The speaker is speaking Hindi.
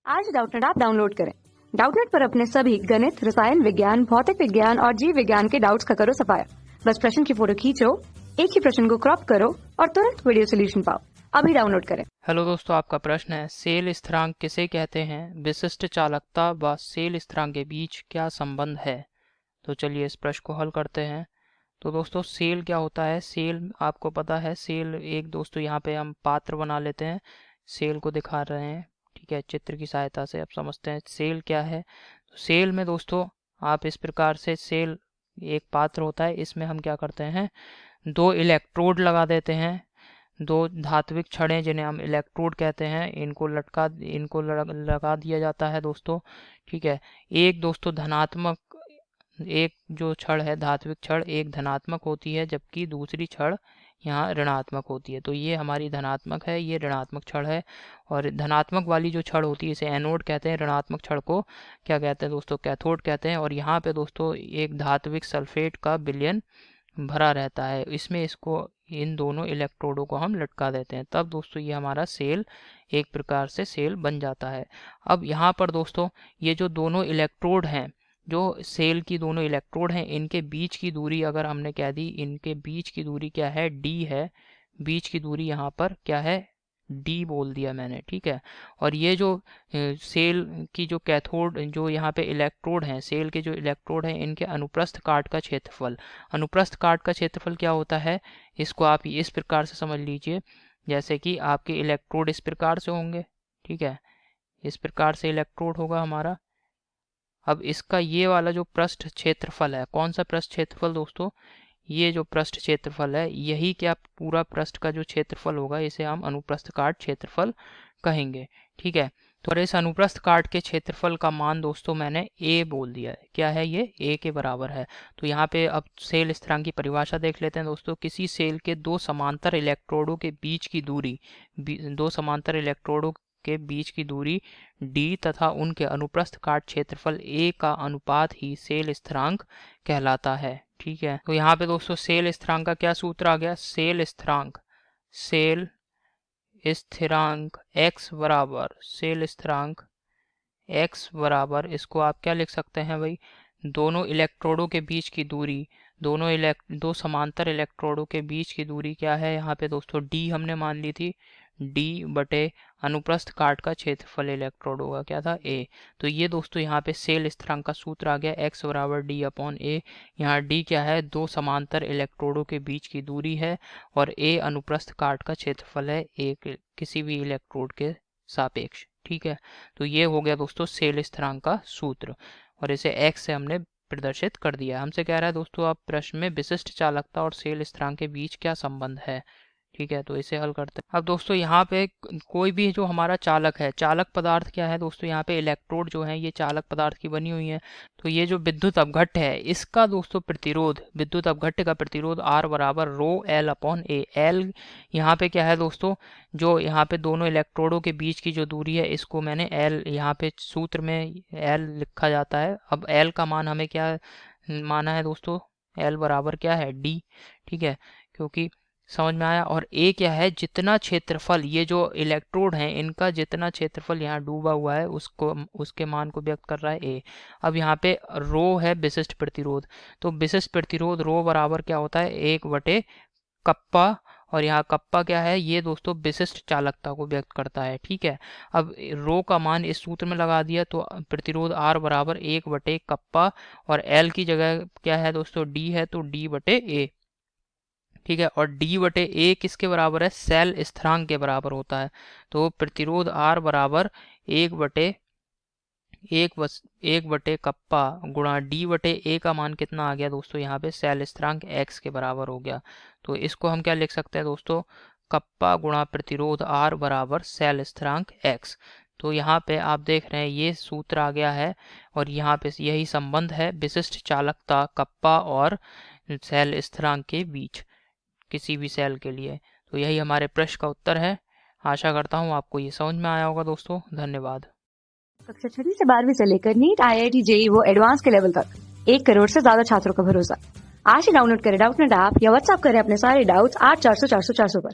आज डाउटनेट ऐप डाउनलोड करें। डाउटनेट पर अपने सभी गणित, रसायन विज्ञान, भौतिक विज्ञान और जीव विज्ञान के डाउट्स का करो सफाया। बस प्रश्न की फोटो खींचो, एक ही प्रश्न को क्रॉप करो और तुरंत वीडियो सोल्यूशन पाओ। अभी डाउनलोड करें। हेलो दोस्तों, आपका प्रश्न है सेल स्थिरांक किसे कहते हैं, विशिष्ट चालकता व सेल स्थिरांक के बीच क्या संबंध है। तो चलिए इस प्रश्न को हल करते हैं। तो दोस्तों सेल क्या होता है। सेल आपको पता है, सेल एक दोस्तों यहाँ पे हम पात्र बना लेते हैं, सेल को दिखा रहे हैं, ठीक है, चित्र की सहायता से। अब समझते हैं सेल क्या है। तो सेल में दोस्तों आप इस प्रकार से, सेल एक पात्र होता है, इसमें हम क्या करते हैं, दो इलेक्ट्रोड लगा देते हैं, दो धात्विक छड़ें जिन्हें हम इलेक्ट्रोड कहते हैं, इनको लगा दिया जाता है दोस्तों, ठीक है। एक दोस्तों धनात्मक, एक जो छड़ है धात्विक छड़ एक धनात्मक होती है, जबकि दूसरी छड़ यहाँ ऋणात्मक होती है। तो ये हमारी धनात्मक है, ये ऋणात्मक छड़ है। और धनात्मक वाली जो छड़ होती है इसे एनोड कहते हैं, ऋणात्मक छड़ को क्या कहते हैं दोस्तों, कैथोड कहते हैं। और यहाँ पे दोस्तों एक धात्विक सल्फेट का विलयन भरा रहता है, इसमें इसको इन दोनों इलेक्ट्रोडों को हम लटका देते हैं, तब दोस्तों ये हमारा सेल एक प्रकार से सेल बन जाता है। अब यहाँ पर दोस्तों ये जो दोनों इलेक्ट्रोड हैं, जो सेल की दोनों इलेक्ट्रोड हैं, इनके बीच की दूरी अगर हमने कह दी, इनके बीच की दूरी क्या है, डी है। बीच की दूरी यहाँ पर क्या है, डी बोल दिया मैंने, ठीक है। और ये जो सेल की जो कैथोड, जो यहाँ पे इलेक्ट्रोड हैं, सेल के जो इलेक्ट्रोड हैं, इनके अनुप्रस्थ काट का क्षेत्रफल, अनुप्रस्थ काट का क्षेत्रफल क्या होता है, इसको आप इस प्रकार से समझ लीजिए, जैसे कि आपके इलेक्ट्रोड इस प्रकार से होंगे, ठीक है, इस प्रकार से इलेक्ट्रोड होगा हमारा। अब इसका ये वाला जो पृष्ठ क्षेत्रफल है, कौन सा पृष्ठ क्षेत्रफल दोस्तों, ये जो पृष्ठ क्षेत्रफल है, यही क्या पूरा पृष्ठ का जो क्षेत्रफल होगा, इसे हम अनुप्रस्थ काट क्षेत्रफल कहेंगे, ठीक है। तो इस अनुप्रस्थ काट के क्षेत्रफल का मान दोस्तों मैंने a बोल दिया है, क्या है ये, a के बराबर है। तो यहाँ पे अब सेल स्थिरांक की परिभाषा देख लेते हैं दोस्तों। किसी सेल के दो समांतर इलेक्ट्रोडों के बीच की दूरी, दो समांतर इलेक्ट्रोडों के बीच की दूरी d तथा उनके अनुप्रस्थ काट क्षेत्रफल a का अनुपात ही सेल स्थिरांक कहलाता है, ठीक है। तो यहाँ पे दोस्तों सेल स्थिरांक का क्या सूत्र आ गया, सेल स्थिरांक, सेल स्थिरांक x बराबर, सेल स्थिरांक x बराबर, इसको आप क्या लिख सकते हैं भाई, दोनों इलेक्ट्रोडों के बीच की दूरी, दो समांतर इलेक्ट्रोडों के बीच की दूरी क्या है यहाँ पे दोस्तों, d हमने मान ली थी, d बटे अनुप्रस्थ काट का क्षेत्रफल इलेक्ट्रोडों का क्या था, a। तो ये दोस्तों यहाँ पे सेल स्थिरांक का सूत्र आ गया, x बराबर d अपॉन a। यहाँ d क्या है, दो समांतर इलेक्ट्रोडों के बीच की दूरी है, और a अनुप्रस्थ काट का क्षेत्रफल है एक किसी भी इलेक्ट्रोड के सापेक्ष, ठीक है। तो ये हो गया दोस्तों सेल स्थिरांक का सूत्र, और इसे x से हमने प्रदर्शित कर दिया। हमसे कह रहा है दोस्तों आप प्रश्न में विशिष्ट चालकता और सेल स्थिरांक के बीच क्या संबंध है, ठीक है। तो इसे हल करते हैं। अब दोस्तों यहाँ पे कोई भी जो हमारा चालक है, चालक पदार्थ क्या है दोस्तों, यहाँ पे इलेक्ट्रोड जो है ये चालक पदार्थ की बनी हुई है। तो ये जो विद्युत अपघट्ट है, इसका दोस्तों प्रतिरोध, विद्युत अपघट्ट का प्रतिरोध R बराबर रो एल अपॉन ए। एल यहाँ पे क्या है दोस्तों, जो यहाँ पे दोनों इलेक्ट्रोडों के बीच की जो दूरी है, इसको मैंने एल, यहाँ पे सूत्र में एल लिखा जाता है। अब एल का मान हमें क्या माना है दोस्तों, एल बराबर क्या है, डी, ठीक है, क्योंकि समझ में आया। और ए क्या है, जितना क्षेत्रफल, ये जो इलेक्ट्रोड हैं इनका जितना क्षेत्रफल यहाँ डूबा हुआ है, उसको, उसके मान को व्यक्त कर रहा है ए। अब यहाँ पे रो है विशिष्ट प्रतिरोध, तो विशिष्ट प्रतिरोध रो बराबर क्या होता है, 1/कप्पा, और यहाँ कप्पा क्या है, ये दोस्तों विशिष्ट चालकता को व्यक्त करता है, ठीक है। अब रो का मान इस सूत्र में लगा दिया, तो प्रतिरोध R बराबर 1/कप्पा, और एल की जगह क्या है दोस्तों, डी है, तो D/A, ठीक है। और D/A किसके बराबर है, सेल स्थिरांक के बराबर होता है। तो प्रतिरोध R बराबर 1/कप्पा गुणा D/A का मान कितना आ गया दोस्तों, यहाँ पे सेल स्थिरांक x के बराबर हो गया। तो इसको हम क्या लिख सकते हैं दोस्तों, कप्पा गुणा प्रतिरोध R बराबर सेल स्थिरांक x। तो यहाँ पे आप देख रहे हैं ये सूत्र आ गया है, और यहाँ पे यही संबंध है विशिष्ट चालकता कप्पा और सेल स्थिरांक के बीच किसी भी सेल के लिए। तो यही हमारे प्रश्न का उत्तर है। आशा करता हूँ आपको ये समझ में आया होगा दोस्तों, धन्यवाद। कक्षा 6 से 12वीं से लेकर नीट, IIT, JEE वो एडवांस के लेवल तक 1 करोड़ से ज्यादा छात्रों का भरोसा। आज ही डाउनलोड करें डाउटनेट ऐप या व्हाट्सएप करें अपने सारे डाउट्स 8400 400 400 पर।